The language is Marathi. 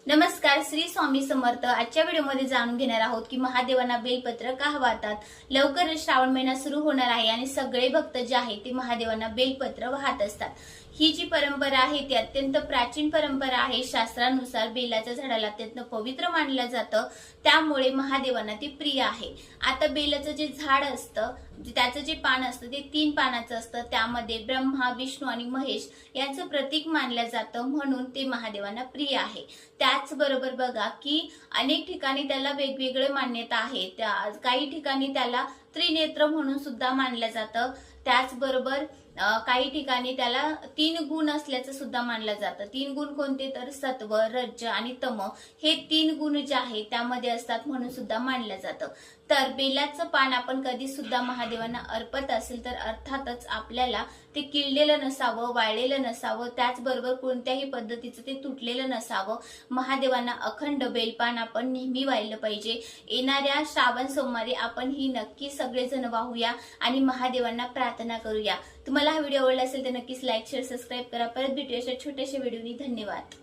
नमस्कार, श्री स्वामी समर्थ। आजच्या व्हिडिओमध्ये जाणून घेणार आहोत की महादेवांना बेलपत्र का वाहतात। लवकरच श्रावण महिना सुरू होणार आहे आणि सगळे भक्त जे आहेत ते महादेवांना बेलपत्र वाहत असतात। ही जी परंपरा आहे ती अत्यंत प्राचीन परंपरा आहे। शास्त्रानुसार बेलाच्या झाडाला अत्यंत पवित्र मानलं जातं, त्यामुळे महादेवांना ती प्रिय आहे। आता बेलाचं जे झाड असतं, त्याचं जे पान असतं ते 3 पानाचं असतं। त्यामध्ये ब्रह्मा, विष्णू आणि महेश यांचं प्रतीक मानलं जातं, म्हणून ते महादेवांना प्रिय आहे। त्याचबरोबर बघा की अनेक ठिकाणी त्याला वेगवेगळे मान्यता आहे। काही ठिकाणी त्याला त्रिनेत्र म्हणून सुद्धा मानलं जातं। त्याचबरोबर काही ठिकाणी त्याला 3 गुण असल्याचं सुद्धा मानलं जातं। 3 गुण कोणते तर सत्व, रज आणि तम हे 3 गुण जे आहेत त्यामध्ये असतात म्हणून सुद्धा मानलं जातं। तर बेलाचं पान आपण कधी सुद्धा महादेवांना अर्पत असेल तर अर्थातच आपल्याला ते किडलेलं नसावं, वाळलेलं नसावं, त्याचबरोबर कोणत्याही पद्धतीचं ते तुटलेलं नसावं। महादेवांना अखंड बेलपान आपण नेहमी वाहिलं पाहिजे। येणाऱ्या श्रावण सोमवारी आपण ही नक्की सगळेजण वाहूया आणि महादेवांना प्रार्थना करूया। तुम्हाला हा व्हिडिओ आवडला असेल तर नक्कीच लाईक, शेअर, सबस्क्राईब करा। परत भेटूया अशा छोट्याशा व्हिडिओनी। धन्यवाद।